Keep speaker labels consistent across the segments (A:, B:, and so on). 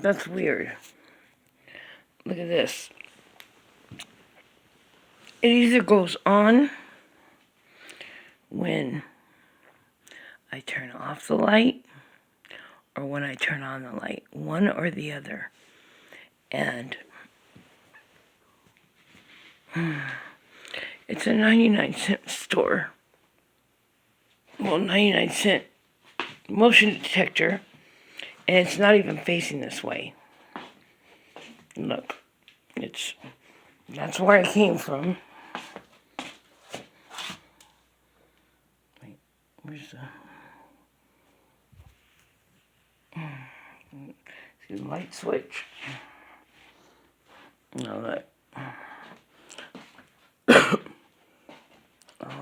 A: That's weird. Look at this. It either goes on when I turn off the light or when I turn on the light. One or the other. And it's a 99-cent store. Well, 99-cent motion detector. And it's not even facing this way. Look. That's where I came from. Wait, where's see the light switch? No, that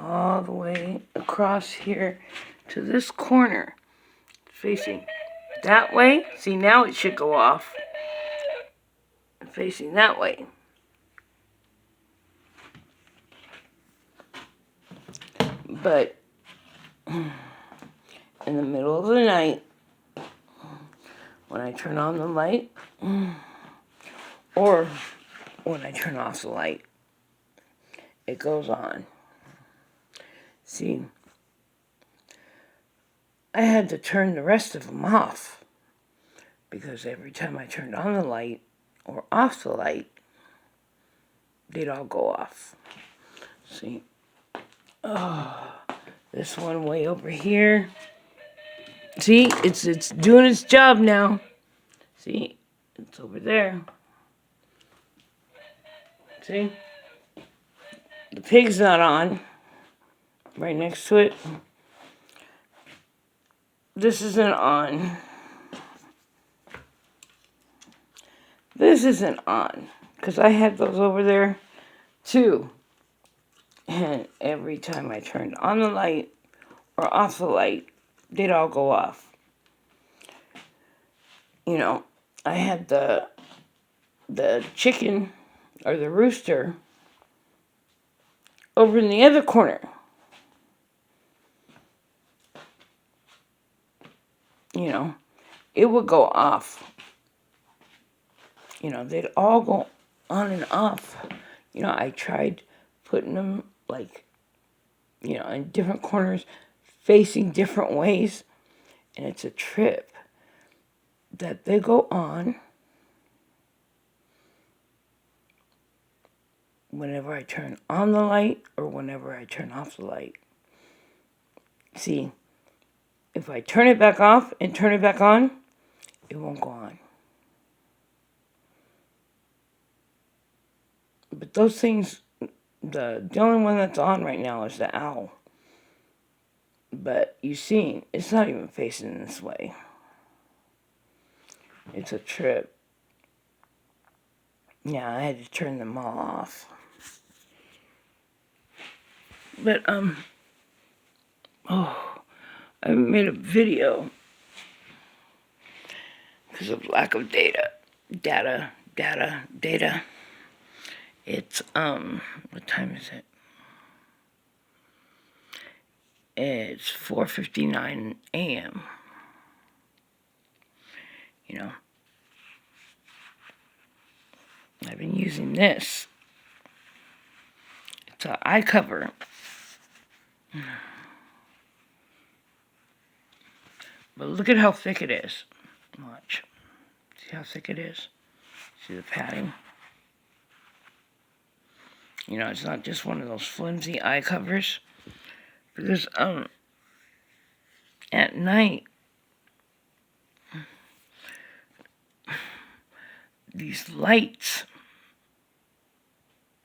A: all the way across here to this corner, facing that way. See, now it should go off. Facing that way. But in the middle of the night, when I turn on the light, or when I turn off the light, it goes on. See, I had to turn the rest of them off because every time I turned on the light or off the light, they'd all go off. See, this one way over here. See, it's doing its job now. See, it's over there. See, the pig's not on. Right next to it. This isn't on. This isn't on because I had those over there too. And every time I turned on the light or off the light, they'd all go off. You know, I had the chicken or the rooster over in the other corner. You know, it would go off. You know, they'd all go on and off. You know, I tried putting them, like, you know, in different corners, facing different ways. And it's a trip that they go on whenever I turn on the light or whenever I turn off the light. See, if I turn it back off and turn it back on, it won't go on. But those things, the only one that's on right now is the owl. But you see, it's not even facing this way. It's a trip. Yeah, I had to turn them all off. But, I made a video because of lack of data. It's, what time is it? It's 4:59 a.m. You know, I've been using this. It's an eye cover. But look at how thick it is. Watch. See how thick it is? See the padding? You know, it's not just one of those flimsy eye covers. Because, at night, these lights,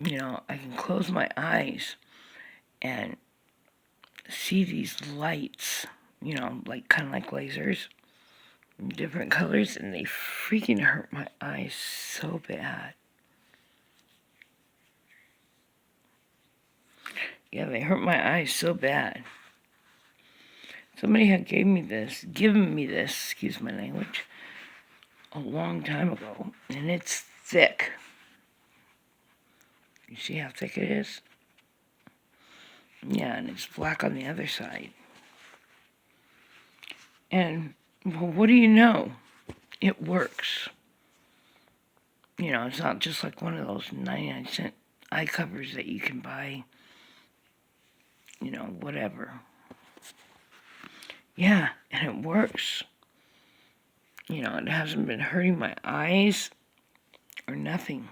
A: you know, I can close my eyes and see these lights, you know, like kind of like lasers, different colors, and they freaking hurt my eyes so bad. Yeah, they hurt my eyes so bad. Somebody had given me this, excuse my language, a long time ago, and it's thick. You see how thick it is? Yeah, and it's black on the other side. And, well, what do you know? It works. It's not just like one of those 99-cent eye covers that you can buy, whatever. Yeah, and it works. It hasn't been hurting my eyes or nothing.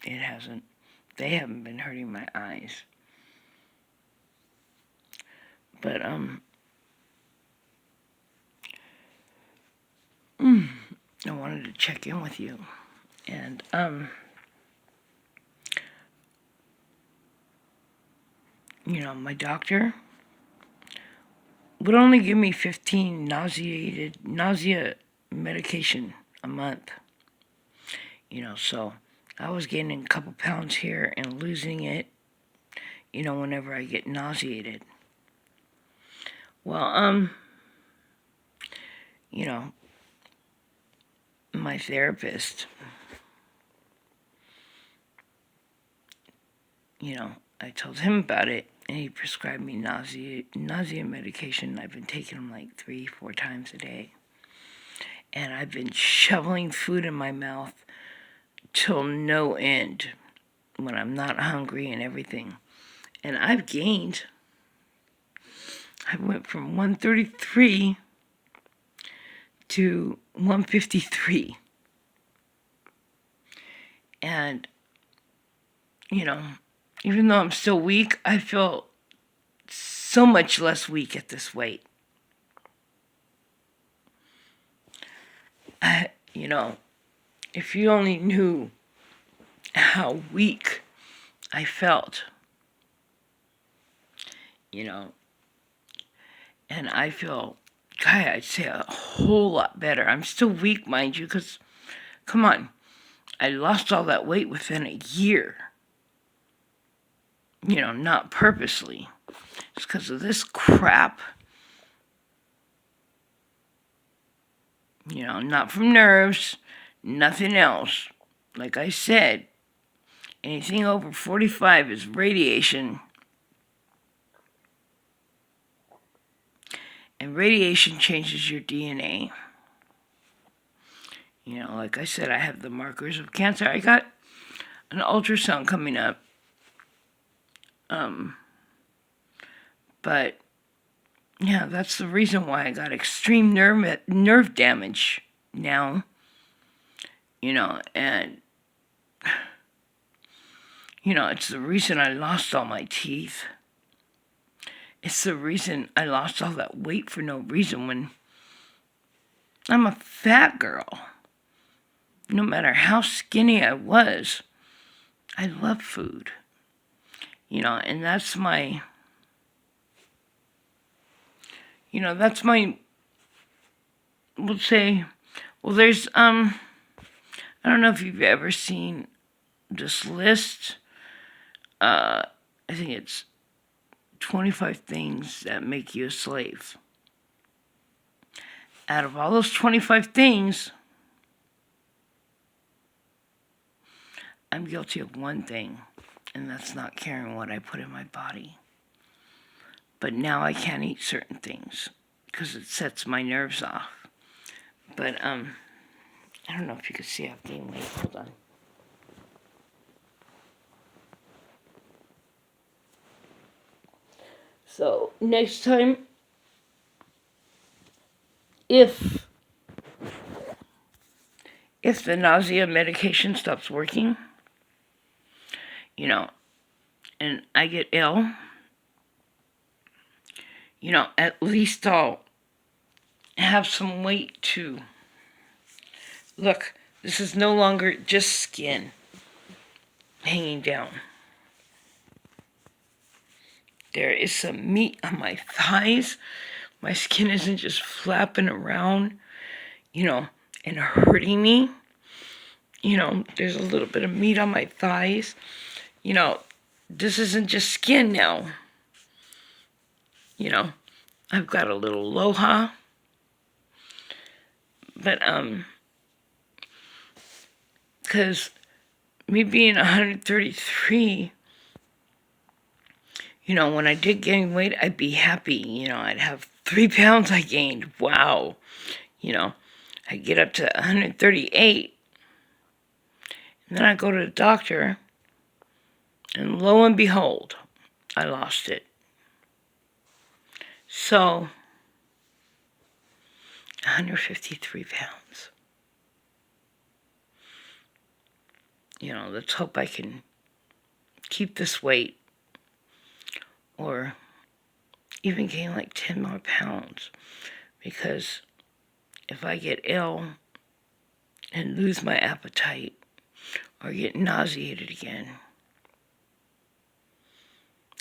A: It hasn't. They haven't been hurting my eyes. But, I wanted to check in with you. And, my doctor would only give me 15 nausea medication a month. So I was gaining a couple pounds here and losing it, whenever I get nauseated. Well, my therapist, I told him about it, and he prescribed me nausea medication. I've been taking them like 3-4 times a day. And I've been shoveling food in my mouth till no end when I'm not hungry and everything. And I've gained. I went from 133 to 153. And, even though I'm still weak, I feel so much less weak at this weight. If you only knew how weak I felt, and I feel, I'd say a whole lot better. I'm still weak, mind you, because, come on, I lost all that weight within a year. Not purposely. It's because of this crap. Not from nerves, nothing else. Like I said, anything over 45 is radiation. And radiation changes your DNA. Like I said, I have the markers of cancer. I got an ultrasound coming up. But yeah, that's the reason why I got extreme nerve damage now. And it's the reason I lost all my teeth. It's the reason I lost all that weight for no reason when I'm a fat girl. No matter how skinny I was, I love food. And that's my, we'll say, well, there's, I don't know if you've ever seen this list. I think it's 25 things that make you a slave. Out of all those 25 things, I'm guilty of one thing, and that's not caring what I put in my body. But now I can't eat certain things because it sets my nerves off. But, I don't know if you can see I've gained weight. Hold on. So, next time, if the nausea medication stops working, and I get ill, at least I'll have some weight to look. This is no longer just skin hanging down. There is some meat on my thighs. My skin isn't just flapping around, and hurting me. There's a little bit of meat on my thighs. This isn't just skin now. I've got a little aloha. But, because me being 133, when I did gain weight, I'd be happy. I'd have 3 pounds I gained. Wow. I'd get up to 138. And then I go to the doctor, and lo and behold, I lost it. So, 153 pounds. Let's hope I can keep this weight or even gain like 10 more pounds, because if I get ill and lose my appetite or get nauseated again,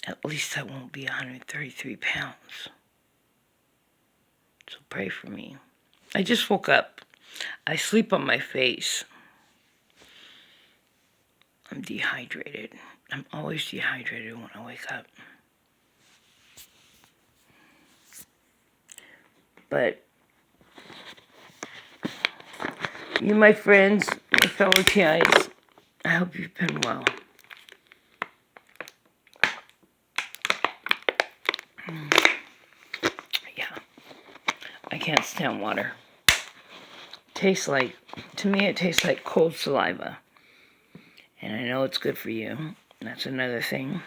A: at least I won't be 133 pounds. So pray for me. I just woke up. I sleep on my face. I'm dehydrated. I'm always dehydrated when I wake up. But you, my friends, my fellow TIs, I hope you've been well. Yeah, I can't stand water. To me it tastes like cold saliva. And I know it's good for you. That's another thing,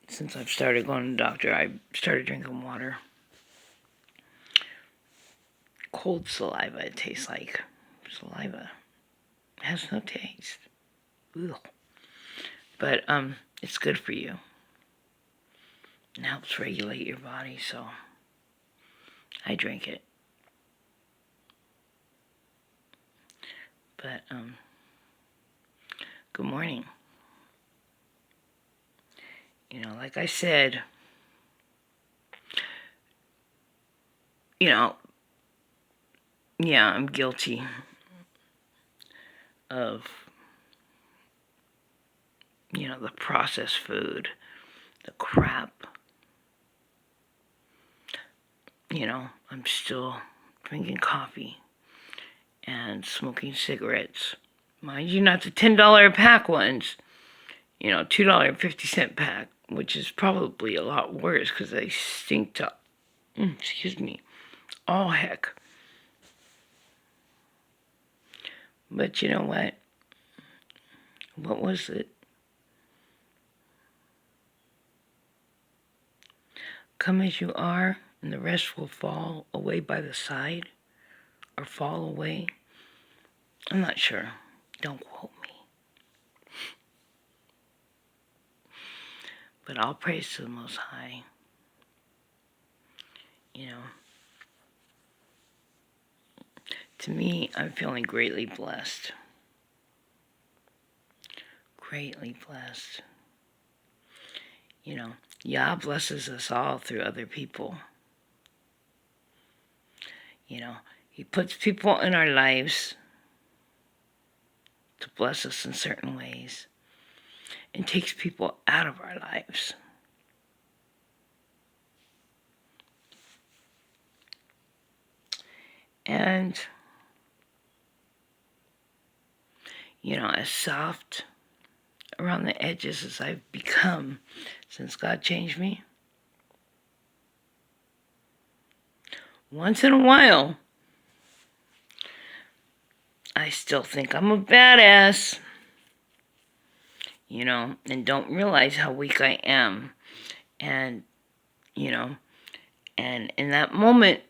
A: Since I've started going to the doctor, I started drinking water. Cold saliva, it tastes like saliva. It has no taste. Ugh. But it's good for you. It helps regulate your body, so I drink it. But good morning. Like I said, yeah, I'm guilty of, the processed food, the crap. I'm still drinking coffee and smoking cigarettes. Mind you, not the $10 a pack ones, $2.50 pack, which is probably a lot worse because they stink to, all heck. But you know what? What was it? Come as you are, and the rest will fall away by the side, or fall away. I'm not sure. Don't quote me. But all praise to the Most High. To me, I'm feeling greatly blessed. Greatly blessed. Yah blesses us all through other people. He puts people in our lives to bless us in certain ways, and takes people out of our lives. And, as soft around the edges as I've become since God changed me, once in a while, I still think I'm a badass, and don't realize how weak I am. And, and in that moment,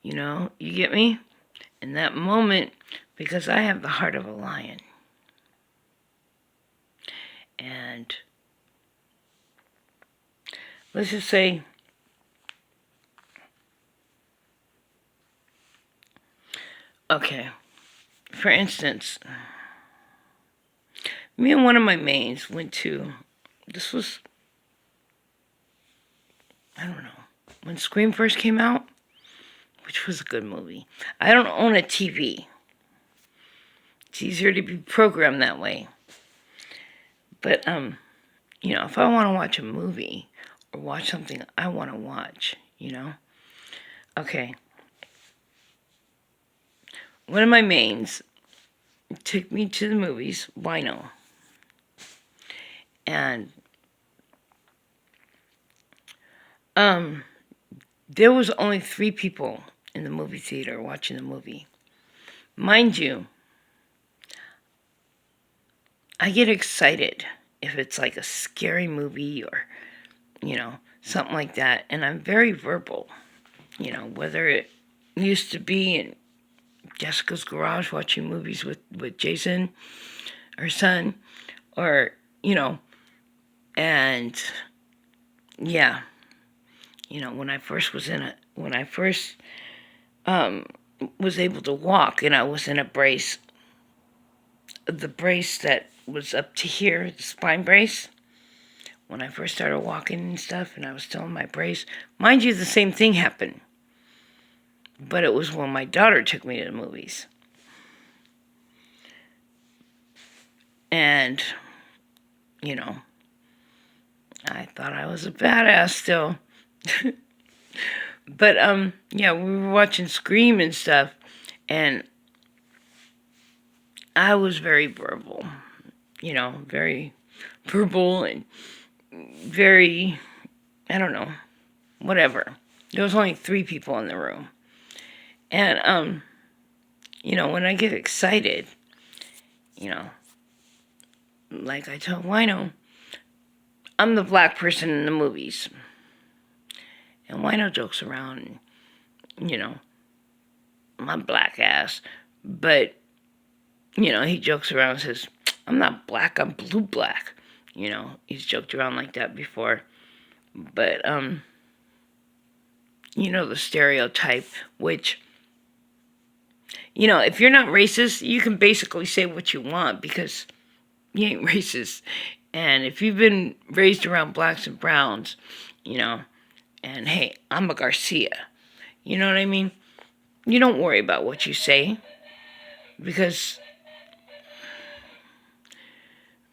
A: you get me? In that moment, because I have the heart of a lion. And let's just say, okay, for instance, me and one of my mains went to, this was, I don't know, when Scream first came out, which was a good movie. I don't own a TV. It's easier to be programmed that way. But, if I want to watch a movie or watch something I want to watch, Okay. One of my mains took me to the movies, Wino. And, there was only 3 people in the movie theater watching the movie. Mind you, I get excited if it's like a scary movie or, something like that. And I'm very verbal, whether it used to be in Jessica's garage watching movies with Jason, her son, or, and yeah, when I first was was able to walk and I was in a brace, the brace that was up to here, the spine brace, when I first started walking and stuff and I was still in my brace, mind you, the same thing happened. But it was when my daughter took me to the movies. And, I thought I was a badass still. But, we were watching Scream and stuff, and I was very verbal, very verbal and very, I don't know, whatever. There was only 3 people in the room. And, when I get excited, like I told Wino, I'm the black person in the movies. And Wino jokes around, my black ass. But, he jokes around and says, I'm not black, I'm blue black. He's joked around like that before. But, the stereotype, which, if you're not racist, you can basically say what you want because you ain't racist. And if you've been raised around blacks and browns, and hey, I'm a Garcia, you know what I mean? You don't worry about what you say because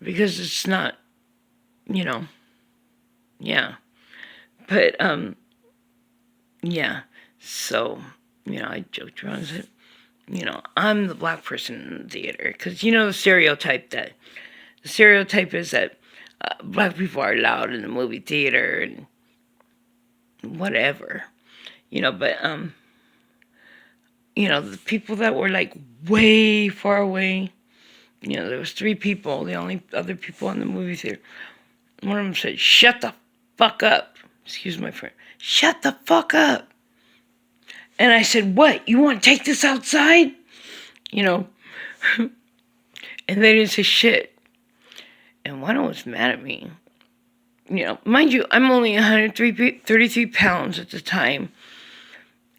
A: it's not, yeah. But, yeah. So, I joked around and said, I'm the black person in the theater. Because, the stereotype is that black people are loud in the movie theater and whatever. But, the people that were, like, way far away, there was 3 people, the only other people in the movie theater. One of them said, shut the fuck up. Excuse my friend. Shut the fuck up. And I said, what? You want to take this outside? And they didn't say shit. And one was mad at me. Mind you, I'm only 133 pounds at the time.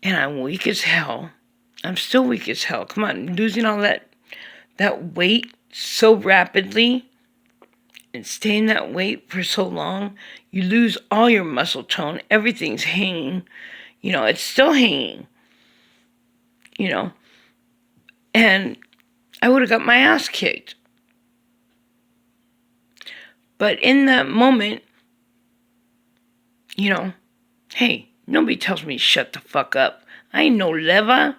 A: And I'm weak as hell. I'm still weak as hell. Come on, losing all that weight so rapidly and staying that weight for so long, you lose all your muscle tone. Everything's hanging. It's still hanging. And I would have got my ass kicked. But in that moment, hey, nobody tells me shut the fuck up. I ain't no leva.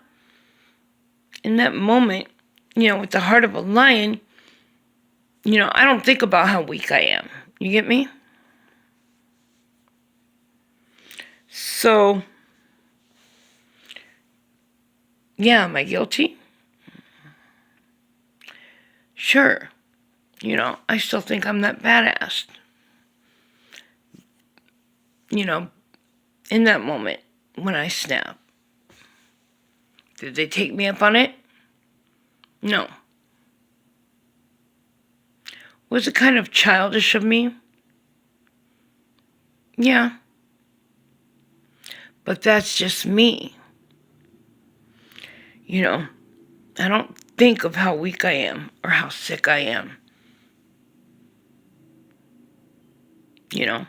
A: In that moment, with the heart of a lion, I don't think about how weak I am. You get me? So, yeah, am I guilty? Sure. I still think I'm that badass. In that moment, when I snap. Did they take me up on it? No. Was it kind of childish of me? Yeah. But that's just me. I don't think of how weak I am or how sick I am. And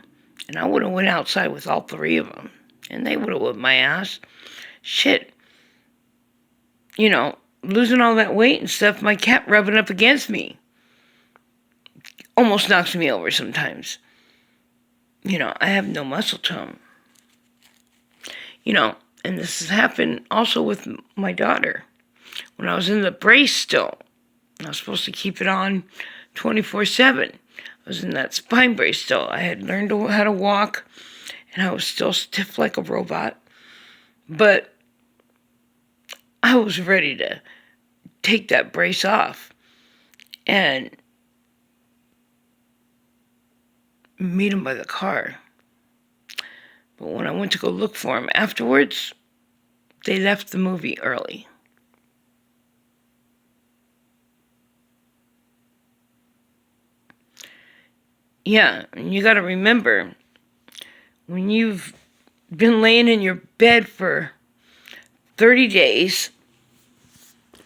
A: I would have went outside with all 3 of them. And they would have whipped my ass. Shit. Losing all that weight and stuff, my cat rubbing up against me almost knocks me over sometimes. I have no muscle tone. And this has happened also with my daughter. When I was in the brace still, I was supposed to keep it on 24/7. I was in that spine brace still. I had learned how to walk, and I was still stiff like a robot. But, I was ready to take that brace off and meet him by the car. But when I went to go look for him afterwards, they left the movie early. Yeah, and you gotta remember, when you've been laying in your bed for 30 days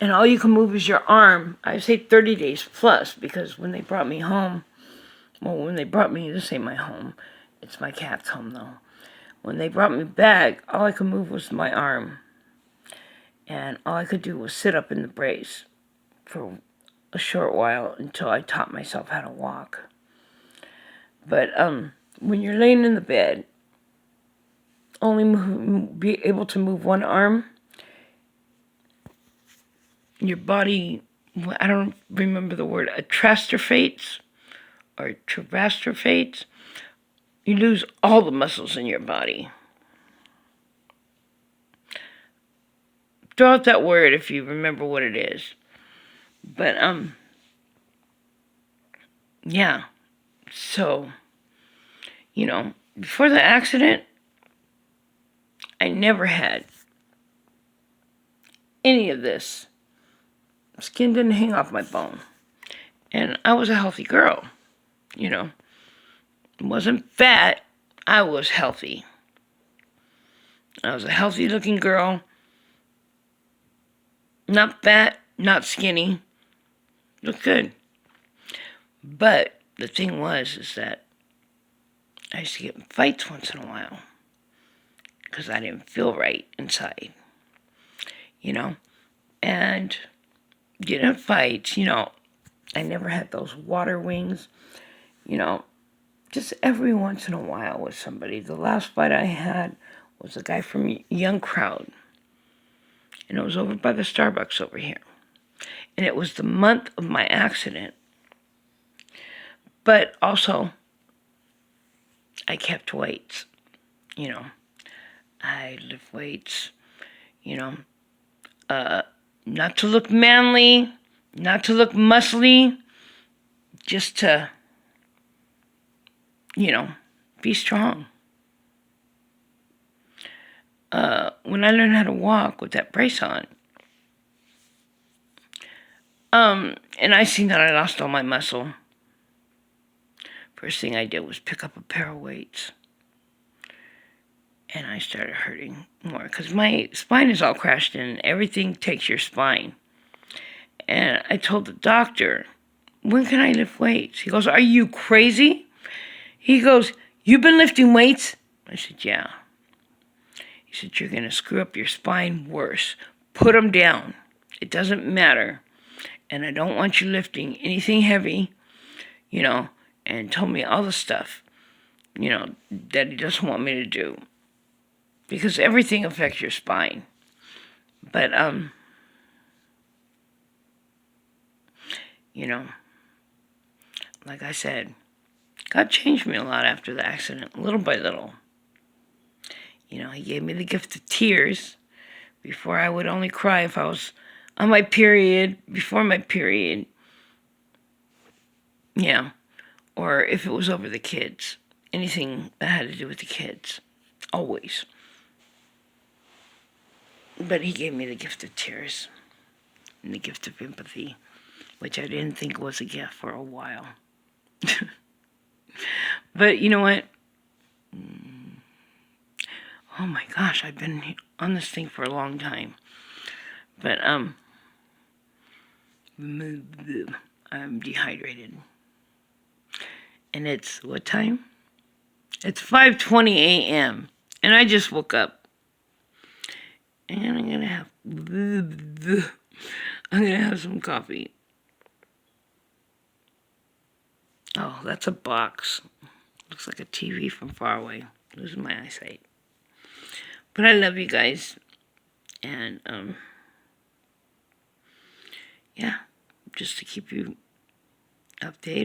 A: and all you can move is your arm, I say 30 days plus, because when they brought me home, this ain't my home, it's my cat's home though. When they brought me back, all I could move was my arm. And all I could do was sit up in the brace for a short while until I taught myself how to walk. But when you're laying in the bed, be able to move one arm, your body, I don't remember the word, atrophies or travastrophates. You lose all the muscles in your body. Throw out that word if you remember what it is. But yeah. So, before the accident, I never had any of this. Skin didn't hang off my bone. And I was a healthy girl, Wasn't fat, I was healthy. I was a healthy looking girl. Not fat, not skinny. Looked good. But the thing is that I used to get in fights once in a while. Because I didn't feel right inside. And getting in fights, I never had those water wings. Just every once in a while with somebody. The last fight I had was a guy from Young Crowd. And it was over by the Starbucks over here. And it was the month of my accident. But also, I kept weights. I lift weights, not to look manly, not to look muscly, just to, be strong. When I learned how to walk with that brace on, and I seen that I lost all my muscle, first thing I did was pick up a pair of weights. And I started hurting more because my spine is all crashed in. Everything takes your spine. And I told the doctor, when can I lift weights? He goes, are you crazy? He goes, you've been lifting weights? I said, yeah. He said, you're going to screw up your spine worse. Put them down. It doesn't matter. And I don't want you lifting anything heavy, and told me all the stuff, that he doesn't want me to do. Because everything affects your spine. But, like I said, God changed me a lot after the accident, little by little. He gave me the gift of tears. Before, I would only cry if I was on my period, before my period. Yeah. Or if it was over the kids. Anything that had to do with the kids. Always. But he gave me the gift of tears. And the gift of empathy. Which I didn't think was a gift for a while. But you know what? Oh my gosh, I've been on this thing for a long time. But, I'm dehydrated. And it's what time? It's 5:20 a.m. And I just woke up. And I'm gonna have some coffee. Oh, that's a box. Looks like a TV from far away. Losing my eyesight. But I love you guys. And, yeah, just to keep you updated.